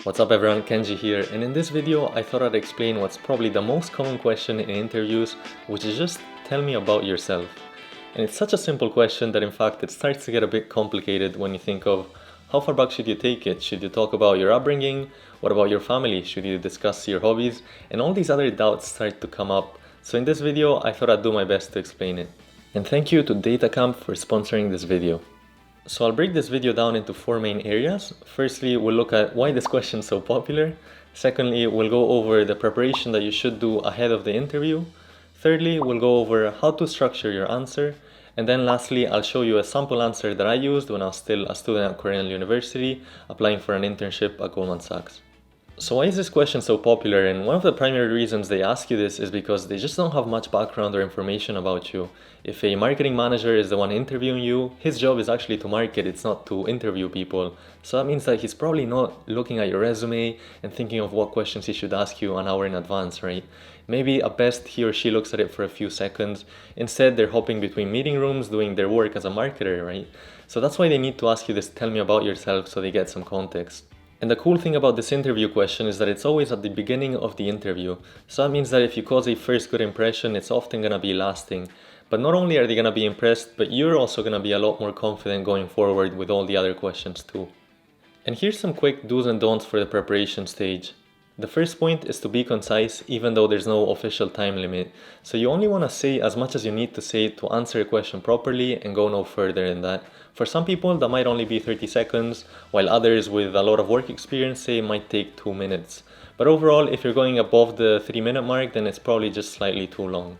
What's up everyone, Kenji here, and in this video I thought I'd explain what's probably the most common question in interviews, which is just tell me about yourself. And it's such a simple question that in fact it starts to get a bit complicated when you think of how far back should you take it? Should you talk about your upbringing? What about your family? Should you discuss your hobbies? And all these other doubts start to come up. So in this video I thought I'd do my best to explain it. And thank you to DataCamp for sponsoring this video. So I'll break this video down into four main areas. Firstly, we'll look at why this question is so popular. Secondly, we'll go over the preparation that you should do ahead of the interview. Thirdly, we'll go over how to structure your answer. And then lastly, I'll show you a sample answer that I used when I was still a student at Cornell University, applying for an internship at Goldman Sachs. So why is this question so popular? And one of the primary reasons they ask you this is because they just don't have much background or information about you. If a marketing manager is the one interviewing you, his job is actually to market, it's not to interview people. So that means that he's probably not looking at your resume and thinking of what questions he should ask you an hour in advance, right? Maybe at best he or she looks at it for a few seconds. Instead, they're hopping between meeting rooms doing their work as a marketer, right? So that's why they need to ask you this, tell me about yourself, so they get some context. And the cool thing about this interview question is that it's always at the beginning of the interview. So that means that if you cause a first good impression, it's often going to be lasting. But not only are they going to be impressed, but you're also going to be a lot more confident going forward with all the other questions too. And here's some quick do's and don'ts for the preparation stage. The first point is to be concise even though there's no official time limit. So you only want to say as much as you need to say to answer a question properly and go no further than that. For some people that might only be 30 seconds, while others with a lot of work experience say it might take 2 minutes. But overall, if you're going above the 3-minute mark, then it's probably just slightly too long.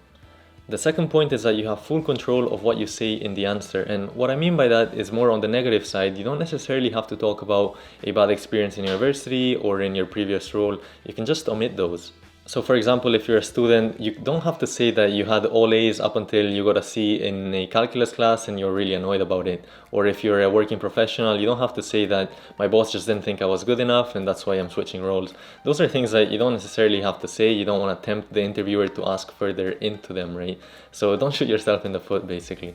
The second point is that you have full control of what you say in the answer, and what I mean by that is more on the negative side. You don't necessarily have to talk about a bad experience in university or in your previous role. You can just omit those. So for example, if you're a student, you don't have to say that you had all A's up until you got a C in a calculus class and you're really annoyed about it. Or if you're a working professional, you don't have to say that my boss just didn't think I was good enough and that's why I'm switching roles. Those are things that you don't necessarily have to say. You don't want to tempt the interviewer to ask further into them, right? So don't shoot yourself in the foot, basically.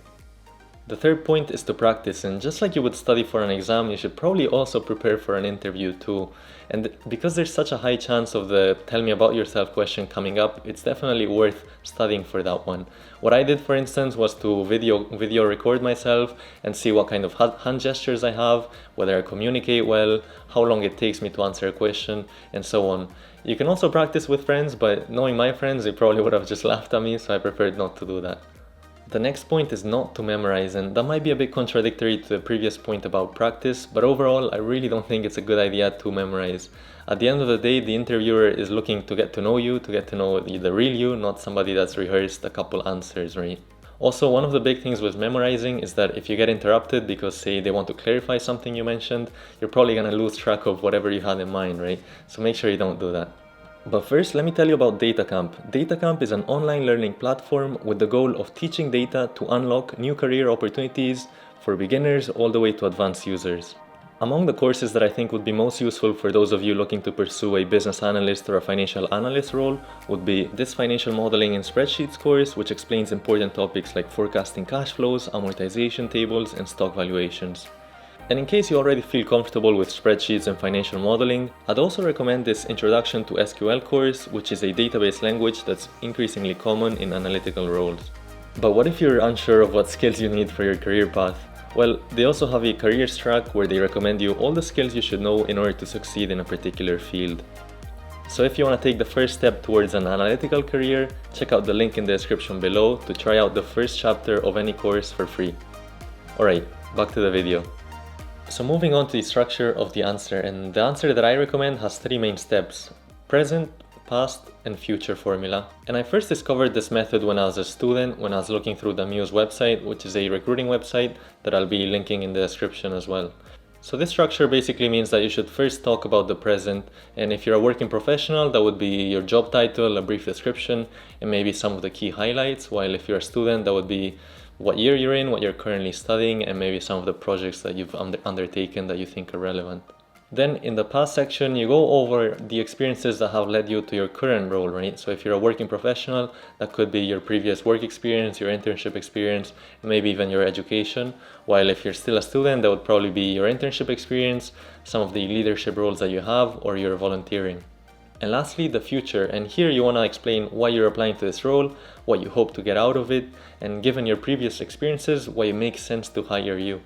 The third point is to practice, and just like you would study for an exam, you should probably also prepare for an interview too. And because there's such a high chance of the tell me about yourself question coming up, it's definitely worth studying for that one. What I did, for instance, was to video record myself and see what kind of hand gestures I have, whether I communicate well, how long it takes me to answer a question, and so on. You can also practice with friends, but knowing my friends, they probably would have just laughed at me, so I preferred not to do that. The next point is not to memorize, and that might be a bit contradictory to the previous point about practice, but overall I really don't think it's a good idea to memorize. At the end of the day, the interviewer is looking to get to know you, to get to know the real you, not somebody that's rehearsed a couple answers, right? Also, one of the big things with memorizing is that if you get interrupted because, say, they want to clarify something you mentioned, you're probably going to lose track of whatever you had in mind, right? So make sure you don't do that. But first, let me tell you about DataCamp. DataCamp is an online learning platform with the goal of teaching data to unlock new career opportunities for beginners all the way to advanced users. Among the courses that I think would be most useful for those of you looking to pursue a business analyst or a financial analyst role would be this financial modeling and spreadsheets course, which explains important topics like forecasting cash flows, amortization tables, and stock valuations. And in case you already feel comfortable with spreadsheets and financial modeling, I'd also recommend this Introduction to SQL course, which is a database language that's increasingly common in analytical roles. But what if you're unsure of what skills you need for your career path? Well, they also have a careers track where they recommend you all the skills you should know in order to succeed in a particular field. So if you want to take the first step towards an analytical career, check out the link in the description below to try out the first chapter of any course for free. Alright, back to the video. So moving on to the structure of the answer, and the answer that I recommend has 3 main steps: present, past, and future formula. And I first discovered this method when I was a student, when I was looking through the Muse website, which is a recruiting website that I'll be linking in the description as well. So this structure basically means that you should first talk about the present, and if you're a working professional, that would be your job title, a brief description, and maybe some of the key highlights, while if you're a student, that would be what year you're in, what you're currently studying, and maybe some of the projects that you've undertaken that you think are relevant. Then in the past section, you go over the experiences that have led you to your current role, right? So if you're a working professional, that could be your previous work experience, your internship experience, maybe even your education. While if you're still a student, that would probably be your internship experience, some of the leadership roles that you have, or your volunteering. And lastly, the future. And here you want to explain why you're applying to this role, what you hope to get out of it, and given your previous experiences, why it makes sense to hire you.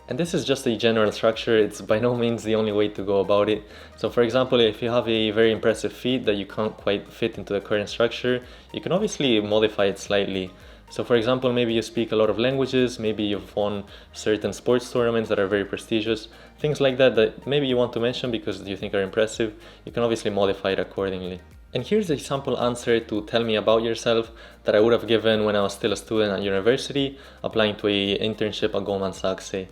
And this is just a general structure. It's by no means the only way to go about it. So for example, if you have a very impressive feat that you can't quite fit into the current structure, you can obviously modify it slightly. So for example, maybe you speak a lot of languages, maybe you've won certain sports tournaments that are very prestigious, things like that that maybe you want to mention because you think are impressive. You can obviously modify it accordingly. And here's a sample answer to tell me about yourself that I would have given when I was still a student at university, applying to an internship at Goldman Sachs, say.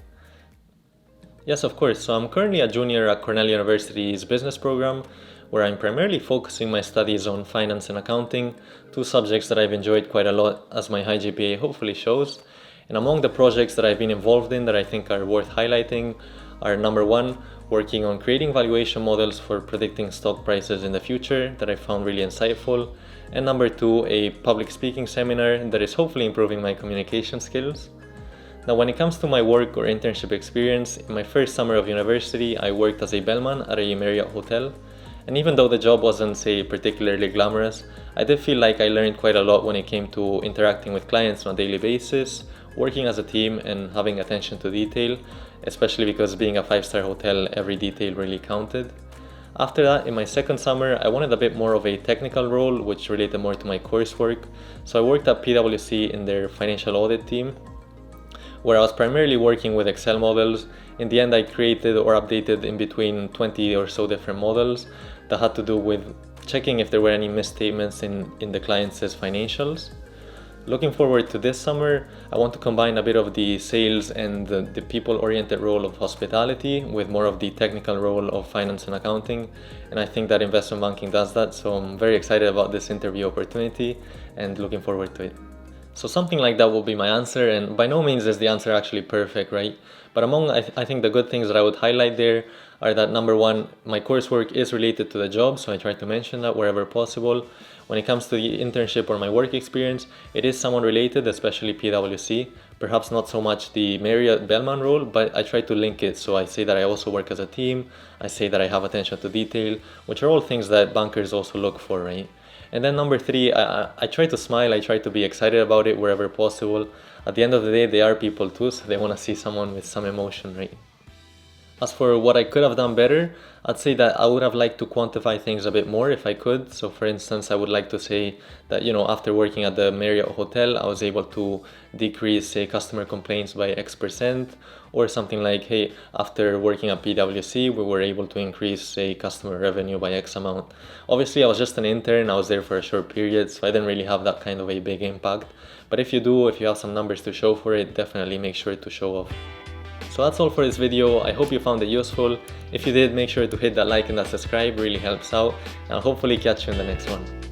Yes, of course. So I'm currently a junior at Cornell University's business program, where I'm primarily focusing my studies on finance and accounting, two subjects that I've enjoyed quite a lot, as my high GPA hopefully shows. And among the projects that I've been involved in that I think are worth highlighting are number one, working on creating valuation models for predicting stock prices in the future that I found really insightful, and number two, a public speaking seminar that is hopefully improving my communication skills. Now, when it comes to my work or internship experience, in my first summer of university, I worked as a bellman at a Marriott hotel. And even though the job wasn't, say, particularly glamorous, I did feel like I learned quite a lot when it came to interacting with clients on a daily basis, working as a team, and having attention to detail, especially because being a 5-star hotel, every detail really counted. After that, in my second summer, I wanted a bit more of a technical role, which related more to my coursework. So I worked at PwC in their financial audit team, where I was primarily working with Excel models. In the end, I created or updated in between 20 or so different models that had to do with checking if there were any misstatements in the client's financials. Looking forward to this summer, I want to combine a bit of the sales and the people-oriented role of hospitality with more of the technical role of finance and accounting. And I think that investment banking does that. So I'm very excited about this interview opportunity and looking forward to it. So something like that will be my answer, and by no means is the answer actually perfect, right? But among, I think the good things that I would highlight there are that number one, my coursework is related to the job, so I try to mention that wherever possible. When it comes to the internship or my work experience, it is somewhat related, especially PwC. Perhaps not so much the Marriott bellman role, but I try to link it. So I say that I also work as a team, I say that I have attention to detail, which are all things that bankers also look for, right? And then number three, I try to smile, I try to be excited about it wherever possible. At the end of the day, they are people too, so they want to see someone with some emotion, right? As for what I could have done better, I'd say that I would have liked to quantify things a bit more if I could. So for instance, I would like to say that, after working at the Marriott hotel, I was able to decrease, say, customer complaints by X%, or something like, hey, after working at PwC, we were able to increase, say, customer revenue by X amount. Obviously, I was just an intern, I was there for a short period, so I didn't really have that kind of a big impact. But if you have some numbers to show for it, definitely make sure to show off. So that's all for this video. I hope you found it useful. If you did, make sure to hit that like and that subscribe, really helps out, and I'll hopefully catch you in the next one.